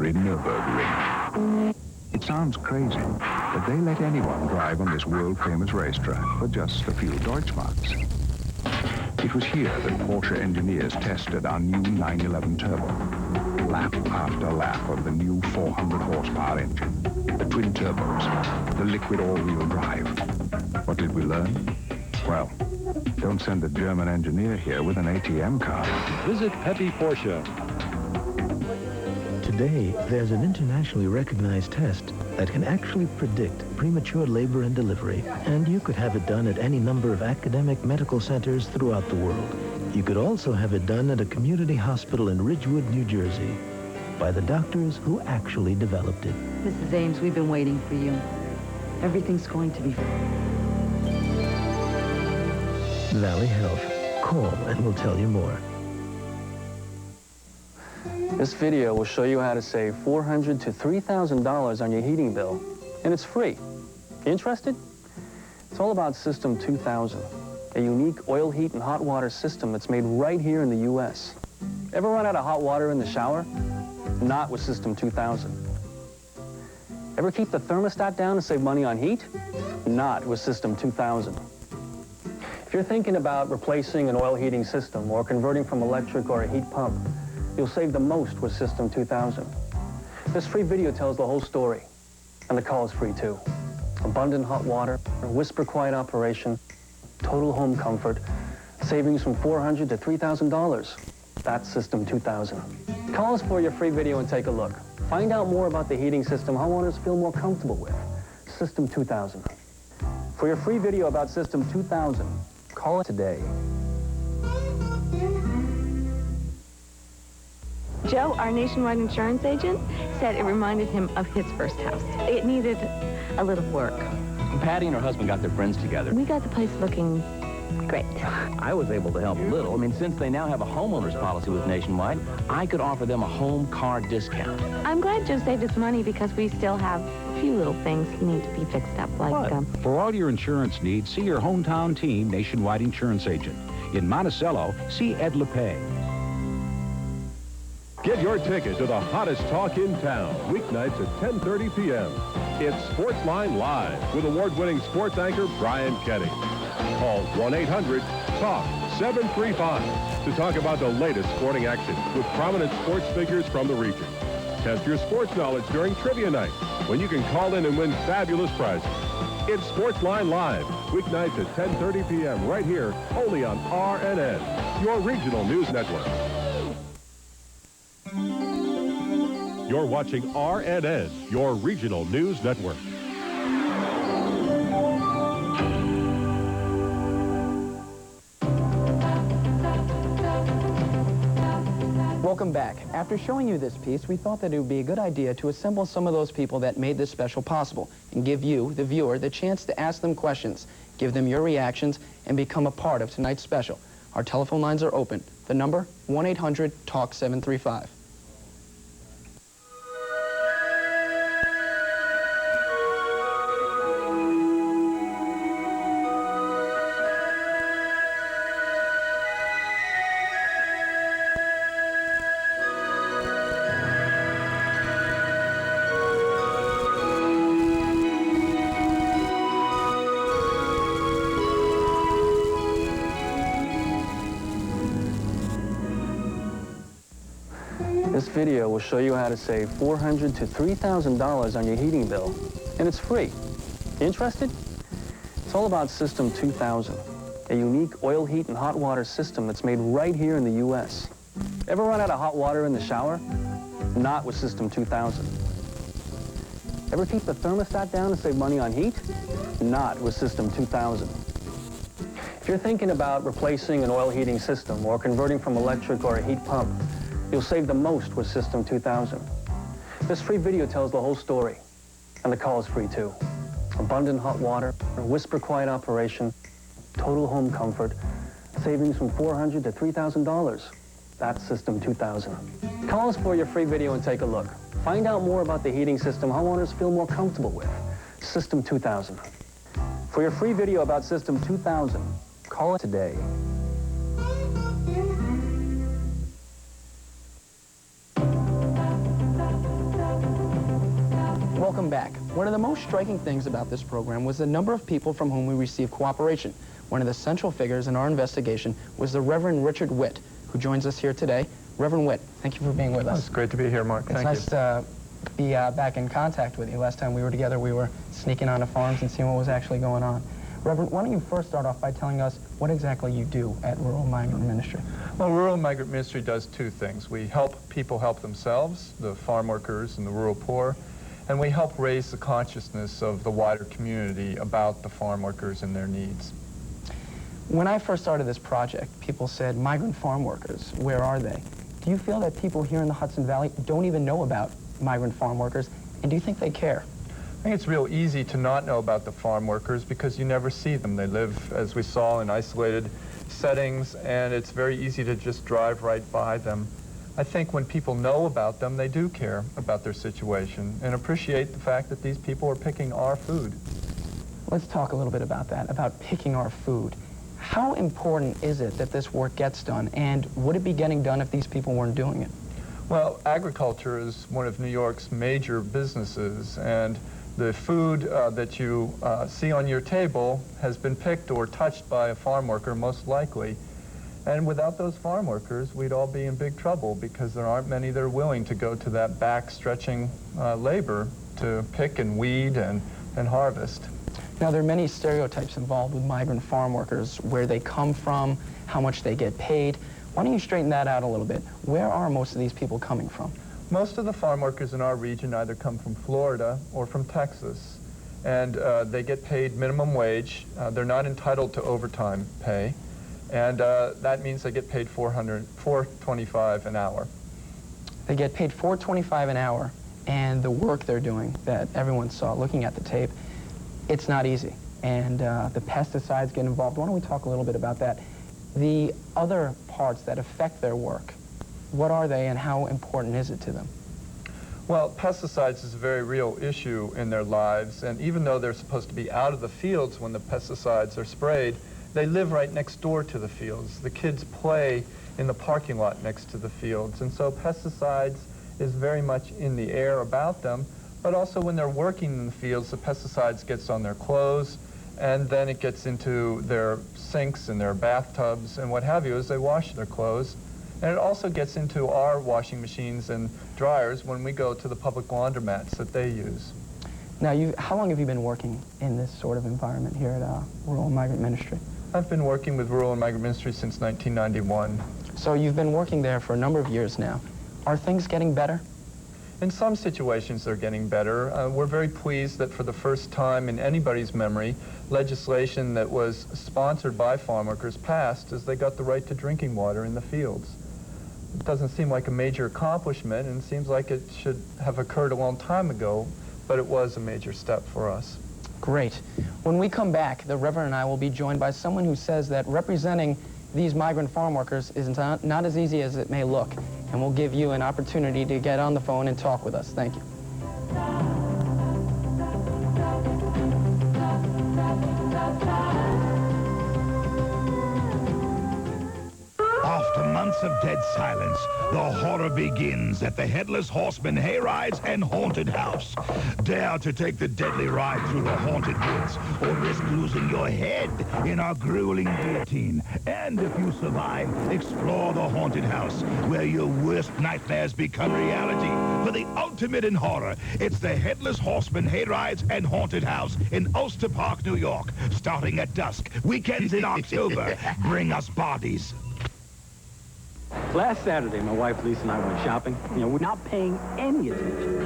legendary Nürburgring. It sounds crazy, but they let anyone drive on this world-famous racetrack for just a few Deutschmarks. It was here that Porsche engineers tested our new 911 Turbo. Lap after lap of the new 400 horsepower engine, the twin turbos, the liquid all-wheel drive. What did we learn? Well, don't send a German engineer here with an ATM card. Visit Pepe Porsche. Today, there's an internationally recognized test that can actually predict premature labor and delivery, and you could have it done at any number of academic medical centers throughout the world. You could also have it done at a community hospital in Ridgewood, New Jersey, by the doctors who actually developed it. Mrs. Ames, we've been waiting for you. Everything's going to be fine. Valley Health. Call and we'll tell you more. This video will show you how to save $400 to $3,000 on your heating bill, and it's free. Interested? It's all about System 2000, a unique oil heat and hot water system that's made right here in the U.S. Ever run out of hot water in the shower? Not with System 2000. Ever keep the thermostat down to save money on heat? Not with System 2000. If you're thinking about replacing an oil heating system or converting from electric or a heat pump, you'll save the most with System 2000. This free video tells the whole story, and the call is free too. Abundant hot water, a whisper-quiet operation, total home comfort, savings from $400 to $3,000. That's System 2000. Call us for your free video and take a look. Find out more about the heating system homeowners feel more comfortable with. System 2000. For your free video about System 2000, call it today. Joe, our nationwide insurance agent, said it reminded him of his first house. It needed a little work. Patty and her husband got their friends together. We got the place looking great. I was able to help a little. I mean, since they now have a homeowner's policy with Nationwide, I could offer them a home car discount. I'm glad Joe saved his money because we still have a few little things that need to be fixed up, like... For all your insurance needs, see your hometown team, Nationwide Insurance Agent. In Monticello, see Ed LePay. Get your ticket to the hottest talk in town, weeknights at 10:30 p.m. It's Sportsline Live with award-winning sports anchor Brian Kenny. Call 1-800-TALK-735 to talk about the latest sporting action with prominent sports figures from the region. Test your sports knowledge during trivia night when you can call in and win fabulous prizes. It's Sportsline Live, weeknights at 10:30 p.m. right here, only on RNN, your regional news network. You're watching RNN, your regional news network. Welcome back. After showing you this piece, we thought that it would be a good idea to assemble some of those people that made this special possible and give you, the viewer, the chance to ask them questions, give them your reactions, and become a part of tonight's special. Our telephone lines are open. The number, 1-800-TALK-735. This video will show you how to save $400 to $3,000 on your heating bill, and it's free. Interested? It's all about System 2000, a unique oil heat and hot water system that's made right here in the U.S. Ever run out of hot water in the shower? Not with System 2000. Ever keep the thermostat down to save money on heat? Not with System 2000. If you're thinking about replacing an oil heating system or converting from electric or a heat pump, you'll save the most with System 2000. This free video tells the whole story, and the call is free too. Abundant hot water, a whisper-quiet operation, total home comfort, savings from $400 to $3,000. That's System 2000. Call us for your free video and take a look. Find out more about the heating system homeowners feel more comfortable with. System 2000. For your free video about System 2000, call it today. Welcome back. One of the most striking things about this program was the number of people from whom we received cooperation. One of the central figures in our investigation was the Reverend Richard Witt, who joins us here today. Reverend Witt, thank you for being with us. It's great to be here, Mark. Thank you. It's nice to be back in contact with you. Last time we were together, we were sneaking onto farms and seeing what was actually going on. Reverend, why don't you first start off by telling us what exactly you do at Rural Migrant Ministry? Well, Rural Migrant Ministry does two things. We help people help themselves, the farm workers and the rural poor, and we help raise the consciousness of the wider community about the farm workers and their needs. When I first started this project, people said, migrant farm workers, where are they? Do you feel that people here in the Hudson Valley don't even know about migrant farm workers, and do you think they care? I think it's real easy to not know about the farm workers because you never see them. They live, as we saw, in isolated settings, and it's very easy to just drive right by them. I think when people know about them, they do care about their situation and appreciate the fact that these people are picking our food. Let's talk a little bit about that, about picking our food. How important is it that this work gets done, and would it be getting done if these people weren't doing it? Well, agriculture is one of New York's major businesses, and the food that you see on your table has been picked or touched by a farm worker, most likely. And without those farm workers, we'd all be in big trouble because there aren't many that are willing to go to that back-stretching labor to pick and weed and harvest. Now, there are many stereotypes involved with migrant farm workers, where they come from, how much they get paid. Why don't you straighten that out a little bit? Where are most of these people coming from? Most of the farm workers in our region either come from Florida or from Texas, and they get paid minimum wage. They're not entitled to overtime pay, and that means they get paid $4.25 an hour. They get paid $4.25 an hour, and the work they're doing that everyone saw looking at the tape, it's not easy, and the pesticides get involved. Why don't we talk a little bit about that? The other parts that affect their work, what are they and how important is it to them? Well, pesticides is a very real issue in their lives, and even though they're supposed to be out of the fields when the pesticides are sprayed, they live right next door to the fields. The kids play in the parking lot next to the fields, and so pesticides is very much in the air about them, but also when they're working in the fields, the pesticides gets on their clothes, and then it gets into their sinks and their bathtubs and what have you as they wash their clothes. And it also gets into our washing machines and dryers when we go to the public laundromats that they use. Now, how long have you been working in this sort of environment here at Rural Migrant Ministry? I've been working with Rural Migrant Ministry since 1991. So you've been working there for a number of years now. Are things getting better? In some situations, they're getting better. We're very pleased that for the first time in anybody's memory, legislation that was sponsored by farm workers passed as they got the right to drinking water in the fields. It doesn't seem like a major accomplishment, and it seems like it should have occurred a long time ago, but it was a major step for us. Great. When we come back, the Reverend and I will be joined by someone who says that representing these migrant farm workers is not as easy as it may look, and we'll give you an opportunity to get on the phone and talk with us. Thank you. After months of dead silence, the horror begins at the Headless Horseman Hayrides and Haunted House. Dare to take the deadly ride through the haunted woods or risk losing your head in our grueling guillotine. And if you survive, explore the haunted house where your worst nightmares become reality. For the ultimate in horror, it's the Headless Horseman Hayrides and Haunted House in Ulster Park, New York, starting at dusk. Weekends in October. Bring us bodies. Last Saturday, my wife Lisa and I went shopping. You know, we're not paying any attention.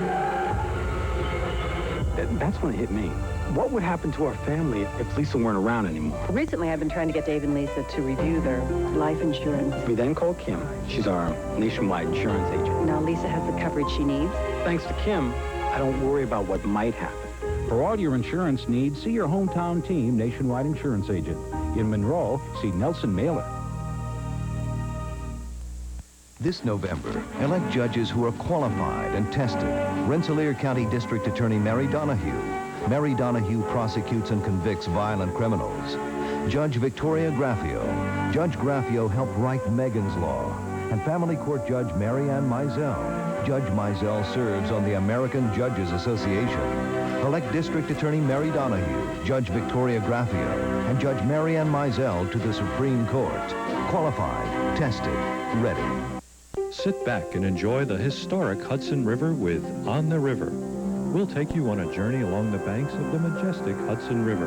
That's when it hit me. What would happen to our family if Lisa weren't around anymore? Recently, I've been trying to get Dave and Lisa to review their life insurance. We then called Kim. She's our nationwide insurance agent. Now Lisa has the coverage she needs. Thanks to Kim, I don't worry about what might happen. For all your insurance needs, see your hometown team nationwide insurance agent. In Monroe, see Nelson Mailer. This November, elect judges who are qualified and tested. Rensselaer County District Attorney Mary Donahue. Mary Donahue prosecutes and convicts violent criminals. Judge Victoria Graffio. Judge Graffio helped write Megan's Law. And Family Court Judge Mary Ann Mizell. Judge Mizell serves on the American Judges Association. Elect District Attorney Mary Donahue, Judge Victoria Graffio, and Judge Mary Ann Mizell to the Supreme Court. Qualified, tested, ready. Sit back and enjoy the historic Hudson River with On the River. We'll take you on a journey along the banks of the majestic Hudson River.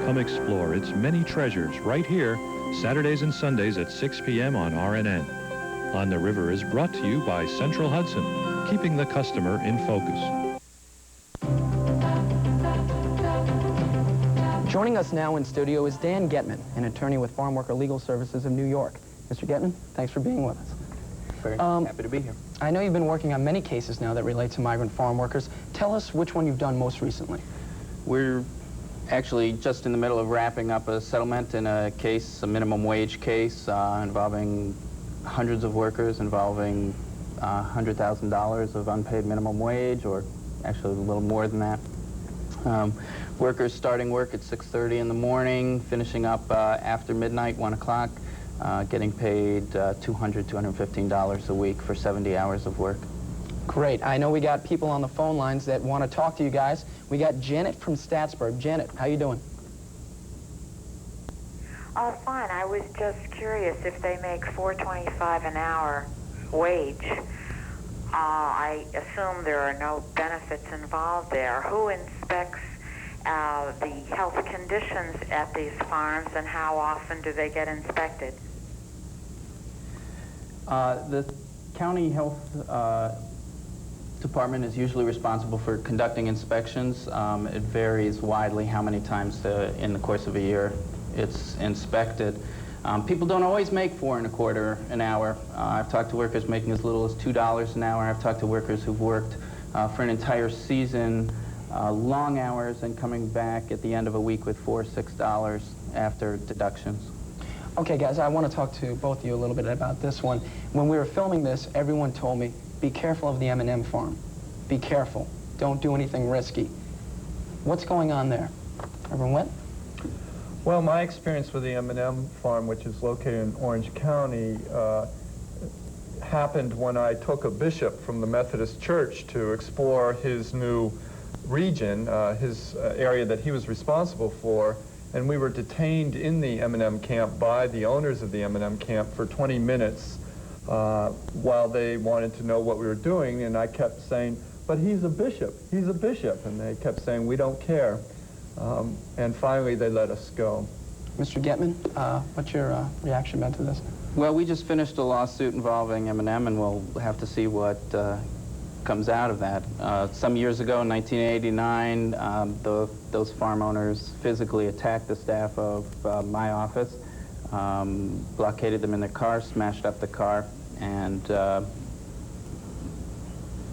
Come explore its many treasures right here, Saturdays and Sundays at 6 p.m. on RNN. On the River is brought to you by Central Hudson, keeping the customer in focus. Joining us now in studio is Dan Getman, an attorney with Farm Worker Legal Services of New York. Mr. Getman, thanks for being with us. Very happy to be here. I know you've been working on many cases now that relate to migrant farm workers. Tell us which one you've done most recently. We're actually just in the middle of wrapping up a settlement in a case, a minimum wage case, involving hundreds of workers, involving $100,000 of unpaid minimum wage, or actually a little more than that. Workers starting work at 6:30 in the morning, finishing up after midnight, 1 o'clock, getting paid $215 a week for 70 hours of work. Great. I know we got people on the phone lines that want to talk to you guys. We got Janet from Statsburg. Janet, how you doing? Fine. I was just curious if they make $4.25 an hour wage. I assume there are no benefits involved there. Who inspects the health conditions at these farms, and how often do they get inspected? The county health department is usually responsible for conducting inspections. It varies widely how many times in the course of a year it's inspected. People don't always make $4.25 an hour. I've talked to workers making as little as $2 an hour. I've talked to workers who've worked for an entire season, long hours, and coming back at the end of a week with $4 or $6 after deductions. Okay, guys, I want to talk to both of you a little bit about this one. When we were filming this, everyone told me, be careful of the M&M farm. Be careful. Don't do anything risky. What's going on there? Reverend Witt? Well, my experience with the M&M farm, which is located in Orange County, happened when I took a bishop from the Methodist Church to explore his new region, his area that he was responsible for, and we were detained in the M&M camp by the owners of the M&M camp for 20 minutes while they wanted to know what we were doing, and I kept saying, but he's a bishop, and they kept saying, we don't care. And finally, they let us go. Mr. Getman, what's your reaction been to this? Well, we just finished a lawsuit involving M&M, and we'll have to see what comes out of that. Some years ago, in 1989, those farm owners physically attacked the staff of my office, blockaded them in their car, smashed up the car, and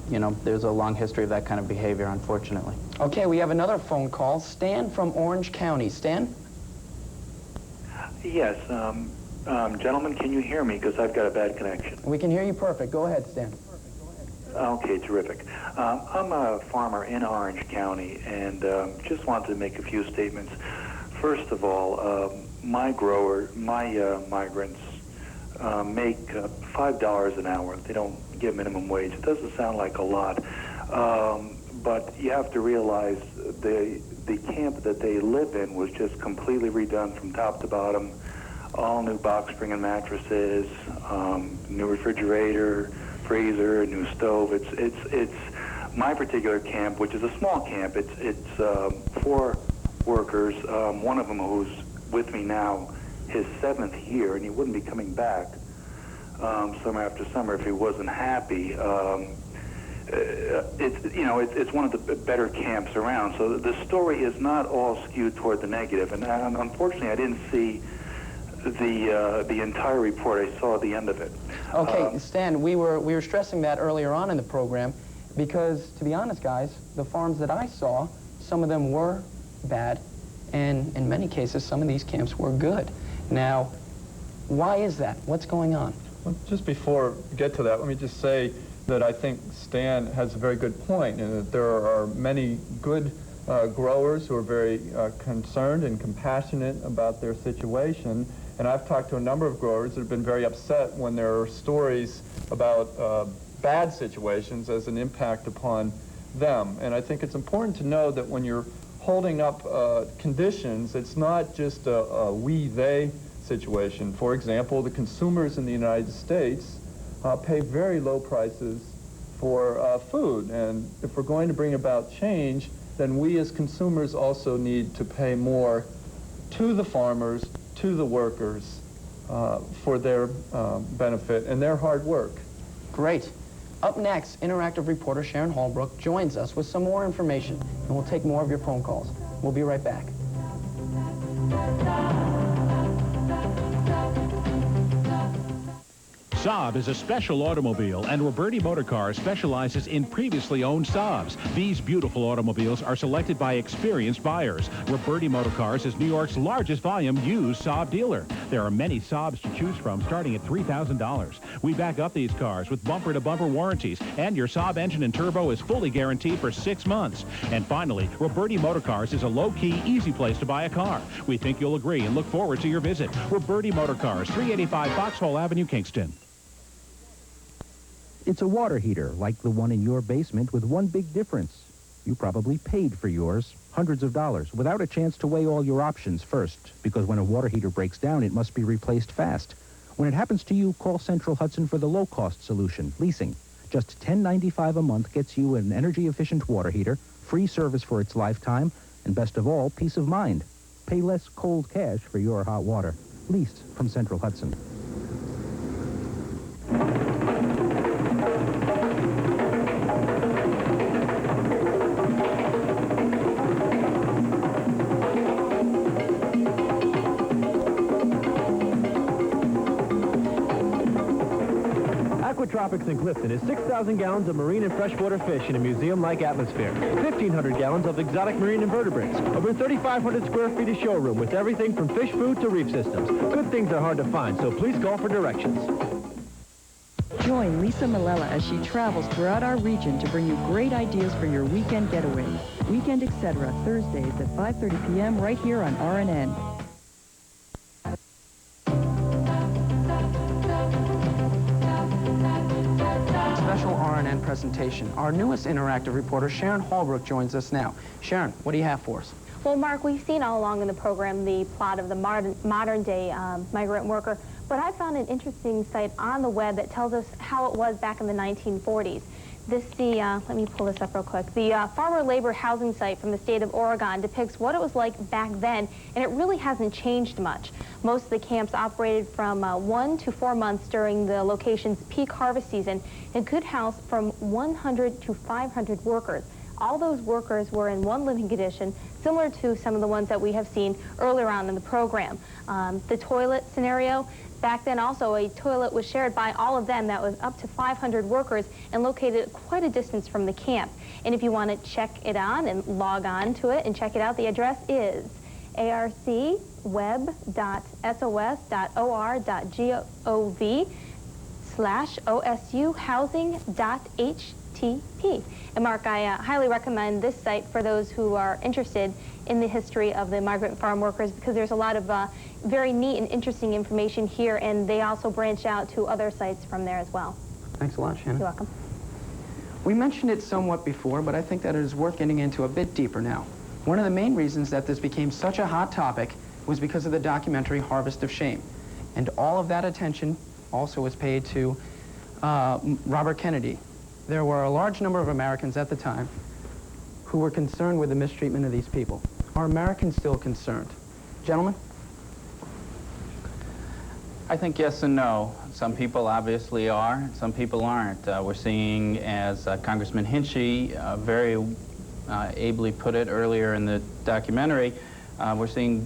you know, there's a long history of that kind of behavior, unfortunately. Okay, we have another phone call. Stan from Orange County. Stan? Yes. Gentlemen, can you hear me? Because I've got a bad connection. We can hear you perfect. Go ahead, Stan. Okay, terrific. I'm a farmer in Orange County, and just wanted to make a few statements. First of all, my migrants make $5 an hour. They don't get minimum wage. It doesn't sound like a lot, but you have to realize the camp that they live in was just completely redone from top to bottom. All new box spring and mattresses, new refrigerator, freezer, new stove. It's my particular camp, which is a small camp. It's 4 workers. One of them who's with me now, his 7th year, and he wouldn't be coming back summer after summer if he wasn't happy. It's one of the better camps around. So the story is not all skewed toward the negative, and unfortunately, I didn't see the entire report. I saw the end of it. Okay, Stan, we were stressing that earlier on in the program because, to be honest, guys, the farms that I saw, some of them were bad, and in many cases, some of these camps were good. Now, why is that? What's going on? Well, just before we get to that, let me just say that I think Stan has a very good point, and that there are many good growers who are very concerned and compassionate about their situation. And I've talked to a number of growers that have been very upset when there are stories about bad situations as an impact upon them. And I think it's important to know that when you're holding up conditions, it's not just a we-they situation. For example, the consumers in the United States pay very low prices for food. And if we're going to bring about change, then we as consumers also need to pay more to the farmers, to the workers, for their benefit and their hard work. Great. Up next, interactive reporter Sharon Holbrook joins us with some more information, and we'll take more of your phone calls. We'll be right back. Saab is a special automobile, and Roberti Motor Cars specializes in previously owned Saabs. These beautiful automobiles are selected by experienced buyers. Roberti Motor Cars is New York's largest volume used Saab dealer. There are many Saabs to choose from, starting at $3,000. We back up these cars with bumper-to-bumper warranties, and your Saab engine and turbo is fully guaranteed for 6 months. And finally, Roberti Motor Cars is a low-key, easy place to buy a car. We think you'll agree and look forward to your visit. Roberti Motor Cars, 385 Foxhole Avenue, Kingston. It's a water heater like the one in your basement with one big difference. You probably paid for yours, hundreds of dollars, without a chance to weigh all your options first, because when a water heater breaks down, it must be replaced fast. When it happens to you, call Central Hudson for the low-cost solution, leasing. Just $10.95 a month gets you an energy-efficient water heater, free service for its lifetime, and best of all, peace of mind. Pay less cold cash for your hot water. Leased from Central Hudson. Aquatropics in Clifton is 6,000 gallons of marine and freshwater fish in a museum-like atmosphere. 1,500 gallons of exotic marine invertebrates. Over 3,500 square feet of showroom with everything from fish food to reef systems. Good things are hard to find, so please call for directions. Join Lisa Malella as she travels throughout our region to bring you great ideas for your weekend getaway. Weekend Etc. Thursdays at 5:30 p.m. right here on RNN. Special RNN presentation. Our newest interactive reporter, Sharon Holbrook, joins us now. Sharon, what do you have for us? Well, Mark, we've seen all along in the program the plot of the modern-day migrant worker, but I found an interesting site on the web that tells us how it was back in the 1940s. Let me pull this up real quick. The farmer labor housing site from the state of Oregon depicts what it was like back then, and it really hasn't changed much. Most of the camps operated from 1 to 4 months during the location's peak harvest season and could house from 100 to 500 workers. All those workers were in one living condition, similar to some of the ones that we have seen earlier on in the program. The toilet scenario, back then also a toilet was shared by all of them that was up to 500 workers and located quite a distance from the camp. And if you want to check it on and log on to it and check it out, the address is arcweb.sos.or.gov/osuhousing.htp. And Mark, I highly recommend this site for those who are interested in the history of the migrant farm workers, because there's a lot of very neat and interesting information here, and they also branch out to other sites from there as well. Thanks a lot, Shannon. You're welcome. We mentioned it somewhat before, but I think that it is worth getting into a bit deeper now. One of the main reasons that this became such a hot topic was because of the documentary Harvest of Shame. And all of that attention also was paid to Robert Kennedy. There were a large number of Americans at the time who were concerned with the mistreatment of these people. Are Americans still concerned? Gentlemen? I think yes and no. Some people obviously are, some people aren't. We're seeing, as Congressman Hinchey very ably put it earlier in the documentary, we're seeing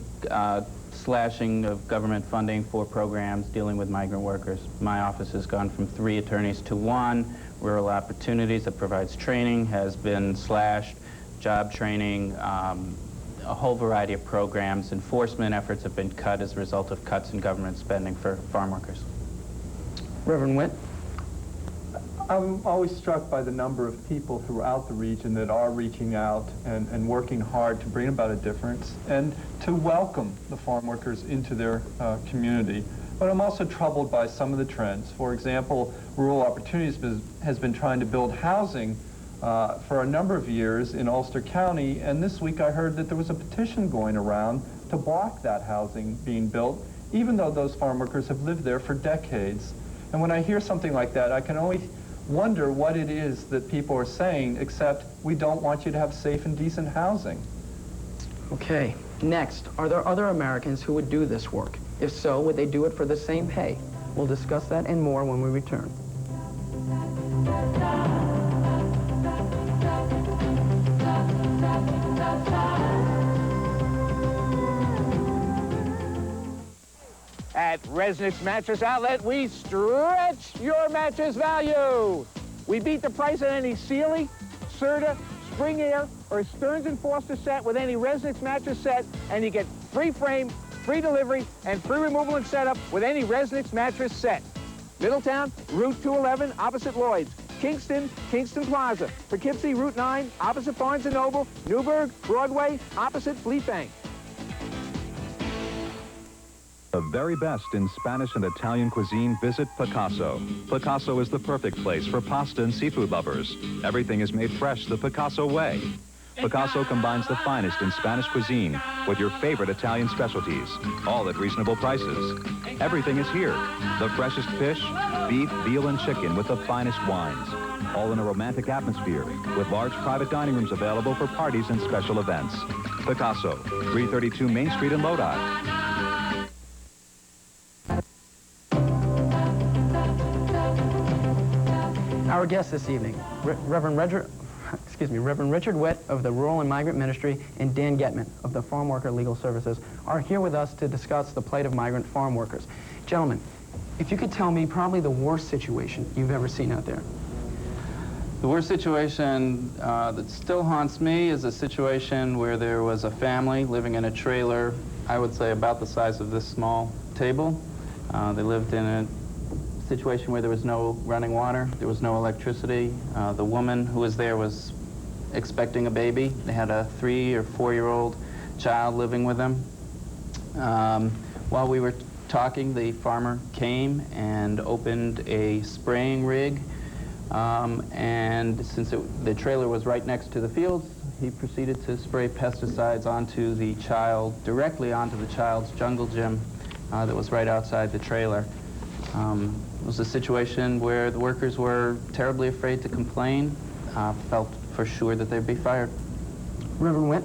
slashing of government funding for programs dealing with migrant workers. My office has gone from 3 attorneys to 1. Rural Opportunities that provides training has been slashed, job training, a whole variety of programs. Enforcement efforts have been cut as a result of cuts in government spending for farm workers. Reverend Witt? I'm always struck by the number of people throughout the region that are reaching out and working hard to bring about a difference and to welcome the farm workers into their community. but I'm also troubled by some of the trends. For example, Rural Opportunities has been trying to build housing for a number of years in Ulster County, and this week I heard that there was a petition going around to block that housing being built, even though those farm workers have lived there for decades. And when I hear something like that, I can only wonder what it is that people are saying, except we don't want you to have safe and decent housing. Okay, next, are there other Americans who would do this work? If so, would they do it for the same pay? We'll discuss that and more when we return. At Resnick's Mattress Outlet, we stretch your mattress value. We beat the price on any Sealy, Serta, Spring Air, or Stearns & Foster set with any Resnick's mattress set, and you get free frame, free delivery, and free removal and setup with any Resnick's mattress set. Middletown, Route 211, opposite Lloyd's. Kingston, Kingston Plaza. Poughkeepsie, Route 9, opposite Barnes & Noble. Newburgh, Broadway, opposite Fleet Bank. The very best in Spanish and Italian cuisine, visit Picasso. Picasso is the perfect place for pasta and seafood lovers. Everything is made fresh the Picasso way. Picasso combines the finest in Spanish cuisine with your favorite Italian specialties, all at reasonable prices. Everything is here. The freshest fish, beef, veal, and chicken with the finest wines. All in a romantic atmosphere with large private dining rooms available for parties and special events. Picasso, 332 Main Street in Lodi. Our guests this evening, Reverend Richard Witt of the Rural and Migrant Ministry and Dan Getman of the Farm Worker Legal Services are here with us to discuss the plight of migrant farm workers. Gentlemen, if you could tell me probably the worst situation you've ever seen out there. The worst situation that still haunts me is a situation where there was a family living in a trailer, I would say about the size of this small table. They lived in a situation where there was no running water, there was no electricity. The woman who was there was expecting a baby. They had a 3- or 4-year-old child living with them. While we were talking, the farmer came and opened a spraying rig. And since the trailer was right next to the fields, he proceeded to spray pesticides onto the child, directly onto the child's jungle gym that was right outside the trailer. It was a situation where the workers were terribly afraid to complain, felt for sure that they'd be fired. Reverend Witt?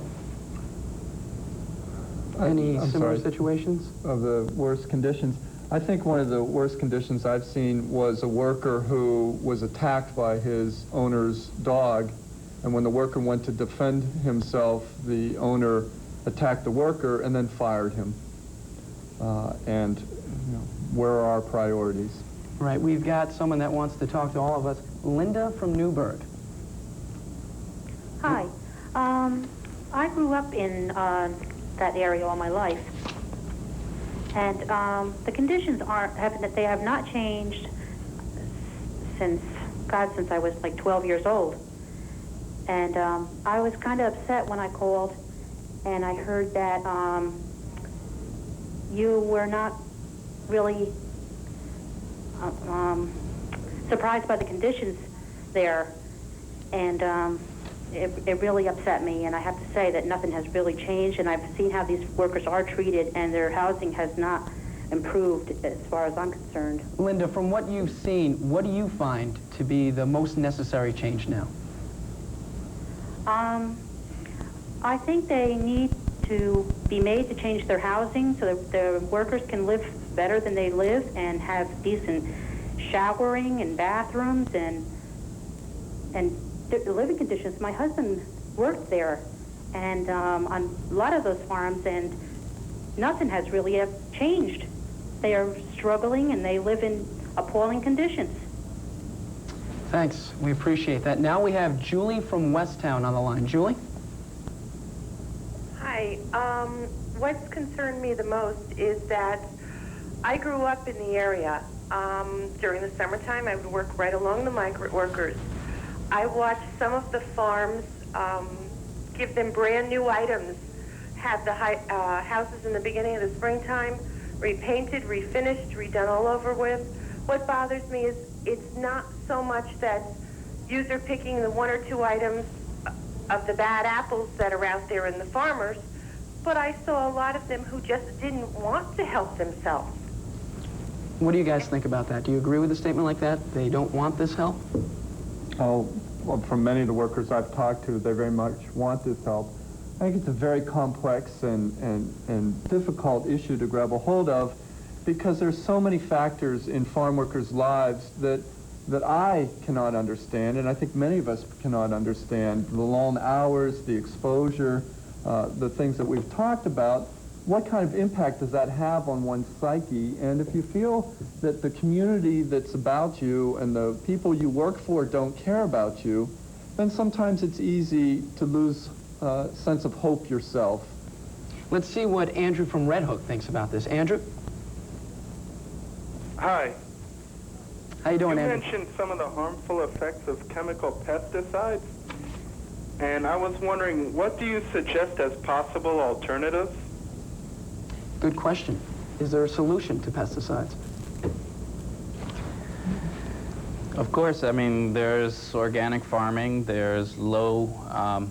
Any I'm similar sorry. situations? Of the worst conditions. I think one of the worst conditions I've seen was a worker who was attacked by his owner's dog, and when the worker went to defend himself, the owner attacked the worker and then fired him. And where are our priorities? Right, we've got someone that wants to talk to all of us. Linda from Newburgh. Hi. I grew up in that area all my life. And the conditions they have not changed since I was like 12 years old. And I was kind of upset when I called and I heard that you were not really surprised by the conditions there, and it really upset me, and I have to say that nothing has really changed, and I've seen how these workers are treated, and their housing has not improved as far as I'm concerned. Linda, from what you've seen, what do you find to be the most necessary change now? I think they need to be made to change their housing so that the workers can live better than they live and have decent showering and bathrooms and the living conditions. My husband worked there and on a lot of those farms, and nothing has really changed. They are struggling and they live in appalling conditions. Thanks, we appreciate that. Now we have Julie from Westtown on the line. Julie? Hi. What's concerned me the most is that I grew up in the area. During the summertime, I would work right along the migrant workers. I watched some of the farms give them brand new items, have the houses in the beginning of the springtime repainted, refinished, redone all over with. What bothers me is it's not so much that you're picking the one or two items of the bad apples that are out there in the farmers, but I saw a lot of them who just didn't want to help themselves. What do you guys think about that? Do you agree with a statement like that? They don't want this help? Oh, well, from many of the workers I've talked to, they very much want this help. I think it's a very complex and difficult issue to grab a hold of because there's so many factors in farm workers' lives that I cannot understand, and I think many of us cannot understand. The long hours, the exposure, the things that we've talked about. What kind of impact does that have on one's psyche? And if you feel that the community that's about you and the people you work for don't care about you, then sometimes it's easy to lose a sense of hope yourself. Let's see what Andrew from Red Hook thinks about this. Andrew? Hi. How you doing, Andrew? You mentioned some of the harmful effects of chemical pesticides, and I was wondering, what do you suggest as possible alternatives? Good question. Is there a solution to pesticides? Of course, I mean, there's organic farming, there's low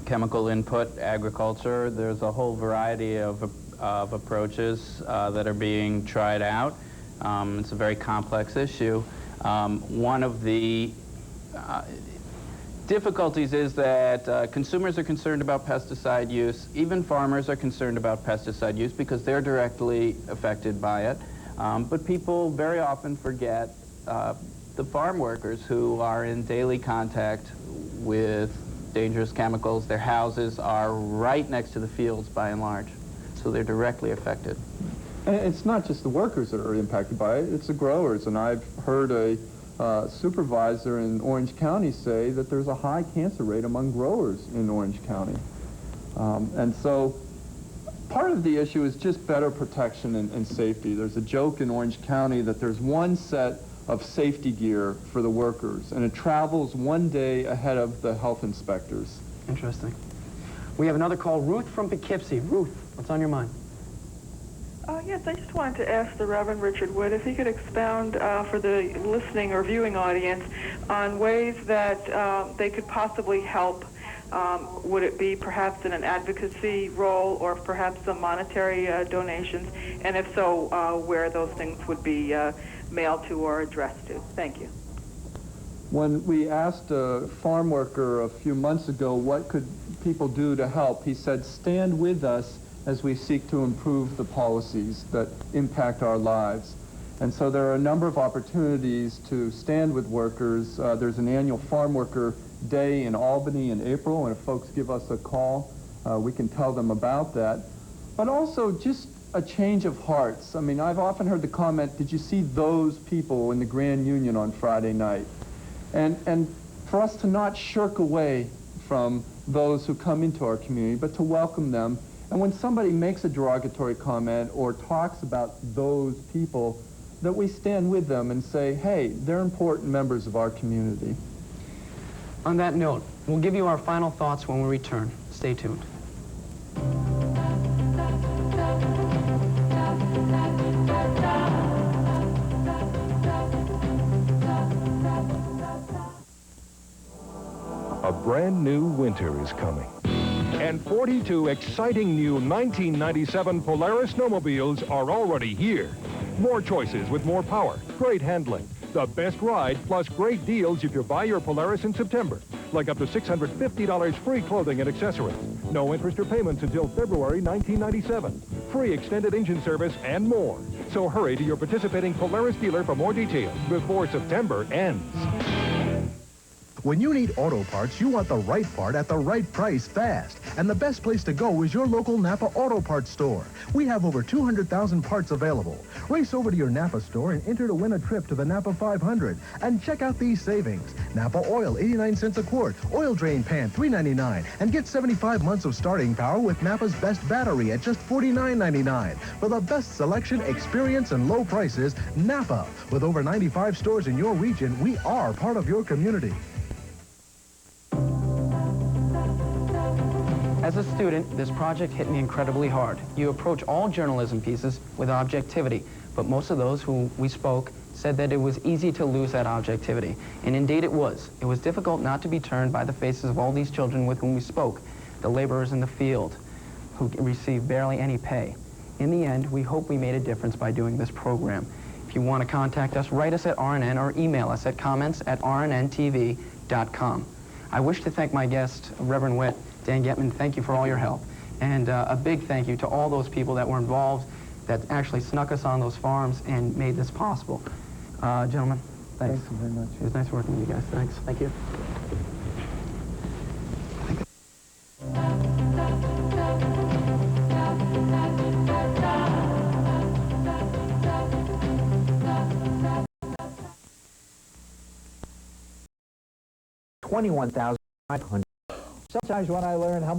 chemical input agriculture, there's a whole variety of approaches that are being tried out. It's a very complex issue. One of the difficulties is that consumers are concerned about pesticide use. Even farmers are concerned about pesticide use because they're directly affected by it. But people very often forget the farm workers who are in daily contact with dangerous chemicals. Their houses are right next to the fields by and large, so they're directly affected. And it's not just the workers that are impacted by it, it's the growers. And I've heard a supervisor in Orange County say that there's a high cancer rate among growers in Orange County. And so part of the issue is just better protection and safety. There's a joke in Orange County that there's one set of safety gear for the workers, and it travels one day ahead of the health inspectors. Interesting. We have another call. Ruth from Poughkeepsie. Ruth, what's on your mind? Yes, I just wanted to ask the Reverend Richard Witt if he could expound for the listening or viewing audience on ways that they could possibly help. Would it be perhaps in an advocacy role or perhaps some monetary donations? And if so, where those things would be mailed to or addressed to? Thank you. When we asked a farm worker a few months ago what could people do to help, he said, stand with us as we seek to improve the policies that impact our lives. And so there are a number of opportunities to stand with workers. There's an annual Farm Worker Day in Albany in April, and if folks give us a call, we can tell them about that. But also just a change of hearts. I mean, I've often heard the comment, did you see those people in the Grand Union on Friday night? And for us to not shirk away from those who come into our community, but to welcome them. And when somebody makes a derogatory comment or talks about those people, that we stand with them and say, hey, they're important members of our community. On that note, we'll give you our final thoughts when we return. Stay tuned. A brand new winter is coming. And 42 exciting new 1997 Polaris snowmobiles are already here. More choices with more power, great handling, the best ride, plus great deals if you buy your Polaris in September, like up to $650 free clothing and accessories. No interest or payments until February 1997. Free extended engine service and more. So hurry to your participating Polaris dealer for more details before September ends. When you need auto parts, you want the right part at the right price fast. And the best place to go is your local Napa Auto Parts store. We have over 200,000 parts available. Race over to your Napa store and enter to win a trip to the Napa 500. And check out these savings. Napa oil, 89 cents a quart. Oil drain pan, $3.99. And get 75 months of starting power with Napa's best battery at just $49.99. For the best selection, experience, and low prices, Napa. With over 95 stores in your region, we are part of your community. As a student, this project hit me incredibly hard. You approach all journalism pieces with objectivity, but most of those who we spoke said that it was easy to lose that objectivity. And indeed it was. It was difficult not to be turned by the faces of all these children with whom we spoke, the laborers in the field, who receive barely any pay. In the end, we hope we made a difference by doing this program. If you want to contact us, write us at RNN or email us at comments@rnntv.com. I wish to thank my guest, Reverend Witt, Dan Getman. Thank you for all your help. And a big thank you to all those people that were involved, that actually snuck us on those farms and made this possible. Gentlemen, thanks. Thank you very much. It was nice working with you guys. Thanks. Thank you. $21,500. Sometimes when I learn how